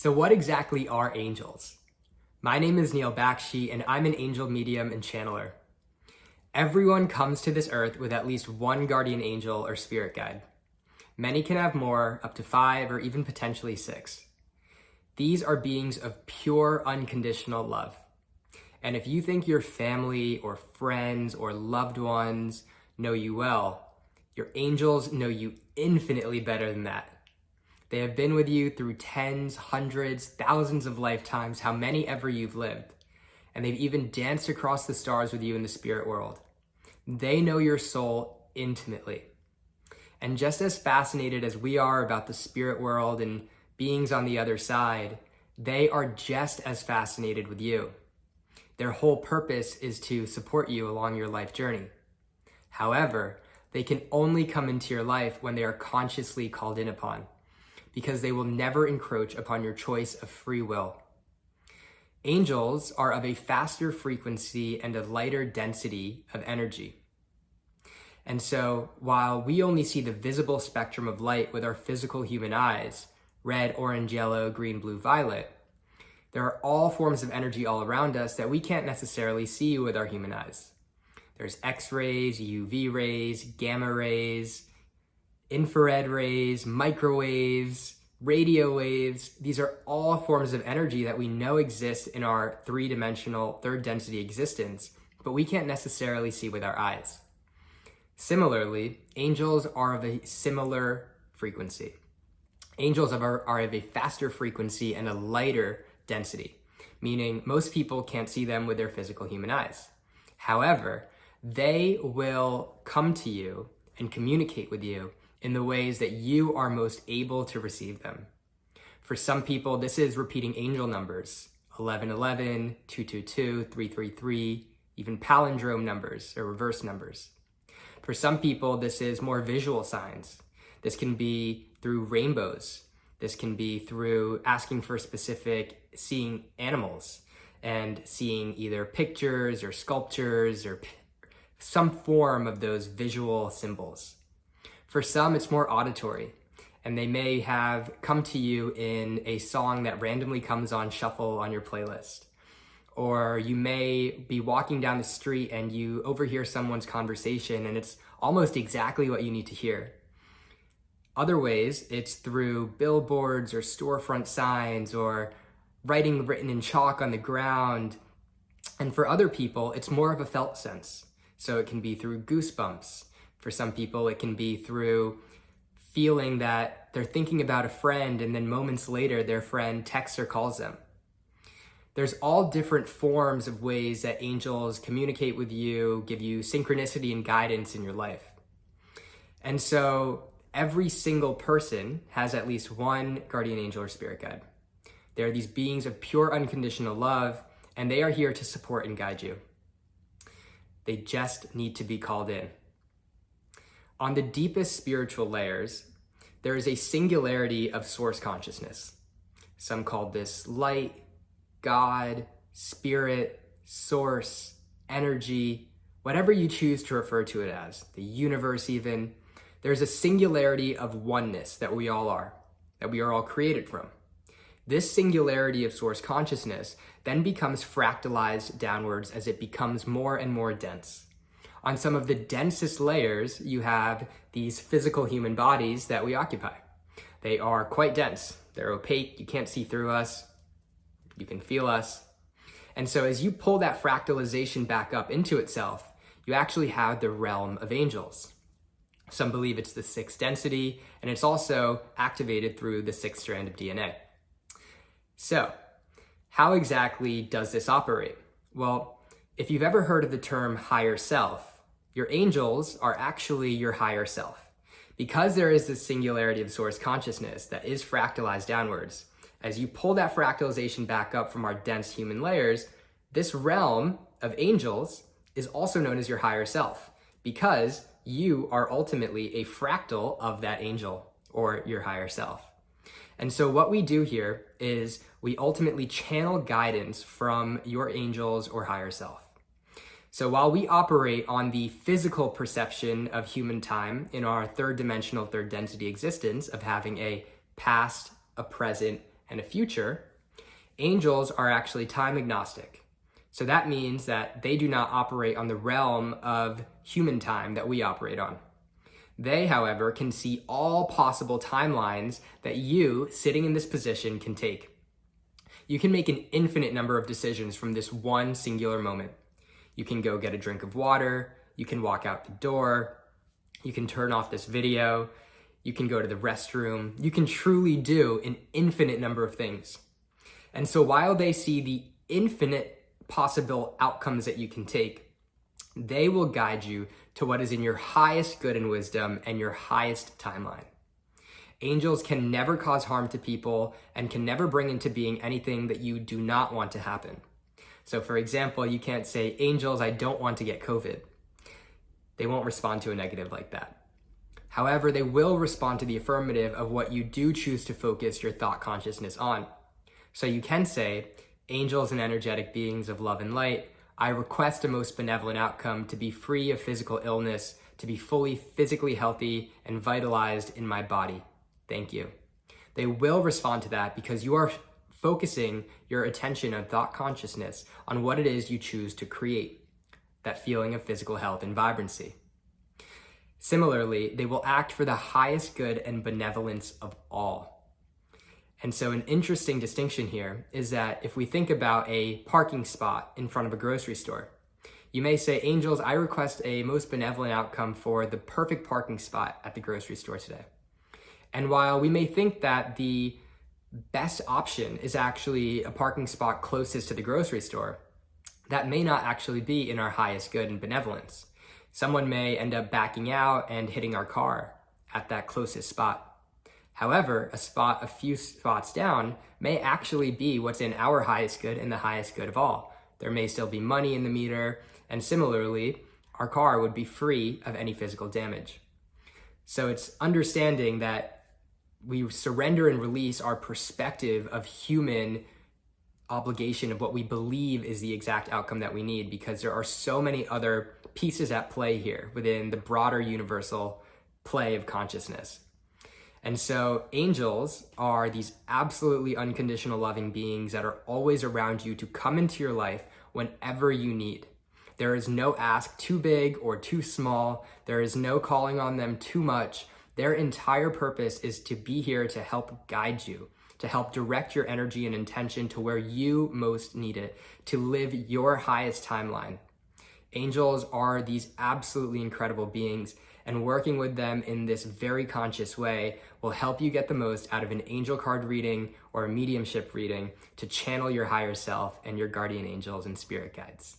So what exactly are angels? My name is Neil Bakshi, and I'm an angel medium and channeler. Everyone comes to this earth with at least one guardian angel or spirit guide. Many can have more, up to 5 or even potentially 6. These are beings of pure, unconditional love. And if you think your family or friends or loved ones know you well, your angels know you infinitely better than that. They have been with you through tens, hundreds, thousands of lifetimes, how many ever you've lived. And they've even danced across the stars with you in the spirit world. They know your soul intimately. And just as fascinated as we are about the spirit world and beings on the other side, they are just as fascinated with you. Their whole purpose is to support you along your life journey. However, they can only come into your life when they are consciously called in upon, because they will never encroach upon your choice of free will. Angels are of a faster frequency and a lighter density of energy. And so while we only see the visible spectrum of light with our physical human eyes, red, orange, yellow, green, blue, violet, there are all forms of energy all around us that we can't necessarily see with our human eyes. There's X-rays, UV rays, gamma rays, infrared rays, microwaves, radio waves. These are all forms of energy that we know exist in our three-dimensional, third density existence, but we can't necessarily see with our eyes. Similarly, angels are of a similar frequency. Angels are of a faster frequency and a lighter density, meaning most people can't see them with their physical human eyes. However, they will come to you and communicate with you in the ways that you are most able to receive them. For some people, this is repeating angel numbers, 1111, 222, 333, even palindrome numbers or reverse numbers. For some people, this is more visual signs. This can be through rainbows. This can be through asking for specific, seeing animals and seeing either pictures or sculptures or some form of those visual symbols. For some, it's more auditory, and they may have come to you in a song that randomly comes on shuffle on your playlist. Or you may be walking down the street and you overhear someone's conversation and it's almost exactly what you need to hear. Other ways, it's through billboards or storefront signs or writing written in chalk on the ground. And for other people, it's more of a felt sense. So it can be through goosebumps. For some people, it can be through feeling that they're thinking about a friend and then moments later, their friend texts or calls them. There's all different forms of ways that angels communicate with you, give you synchronicity and guidance in your life. And so every single person has at least one guardian angel or spirit guide. They are these beings of pure unconditional love, and they are here to support and guide you. They just need to be called in. On the deepest spiritual layers, there is a singularity of source consciousness. Some call this light, God, spirit, source, energy, whatever you choose to refer to it as, the universe even. There's a singularity of oneness that we all are created from. This singularity of source consciousness then becomes fractalized downwards as it becomes more and more dense. On some of the densest layers, you have these physical human bodies that we occupy. They are quite dense. They're opaque. You can't see through us. You can feel us. And so as you pull that fractalization back up into itself, you actually have the realm of angels. Some believe it's the 6th density, and it's also activated through the 6th strand of DNA. So, how exactly does this operate? Well, if you've ever heard of the term higher self, your angels are actually your higher self. Because there is this singularity of source consciousness that is fractalized downwards, as you pull that fractalization back up from our dense human layers, this realm of angels is also known as your higher self, because you are ultimately a fractal of that angel or your higher self. And so what we do here is we ultimately channel guidance from your angels or higher self. So while we operate on the physical perception of human time in our third dimensional, third density existence of having a past, a present, and a future, angels are actually time agnostic. So that means that they do not operate on the realm of human time that we operate on. They, however, can see all possible timelines that you, sitting in this position, can take. You can make an infinite number of decisions from this one singular moment. You can go get a drink of water, you can walk out the door, you can turn off this video, you can go to the restroom, you can truly do an infinite number of things. And so while they see the infinite possible outcomes that you can take, they will guide you to what is in your highest good and wisdom and your highest timeline. Angels can never cause harm to people and can never bring into being anything that you do not want to happen. So for example, you can't say, angels, I don't want to get COVID. They won't respond to a negative like that. However, they will respond to the affirmative of what you do choose to focus your thought consciousness on. So you can say, angels and energetic beings of love and light, I request a most benevolent outcome to be free of physical illness, to be fully physically healthy and vitalized in my body. Thank you. They will respond to that because you are focusing your attention and thought consciousness on what it is you choose to create, that feeling of physical health and vibrancy. Similarly, they will act for the highest good and benevolence of all. And so an interesting distinction here is that if we think about a parking spot in front of a grocery store, you may say, angels, I request a most benevolent outcome for the perfect parking spot at the grocery store today. And while we may think that the best option is actually a parking spot closest to the grocery store, that may not actually be in our highest good and benevolence. Someone may end up backing out and hitting our car at that closest spot. However, a spot a few spots down may actually be what's in our highest good and the highest good of all. There may still be money in the meter, and similarly, our car would be free of any physical damage. So it's understanding that we surrender and release our perspective of human obligation of what we believe is the exact outcome that we need, because there are so many other pieces at play here within the broader universal play of consciousness. And so angels are these absolutely unconditional loving beings that are always around you to come into your life whenever you need. There is no ask too big or too small. There is no calling on them too much. Their entire purpose is to be here to help guide you, to help direct your energy and intention to where you most need it, to live your highest timeline. Angels are these absolutely incredible beings, and working with them in this very conscious way will help you get the most out of an angel card reading or a mediumship reading to channel your higher self and your guardian angels and spirit guides.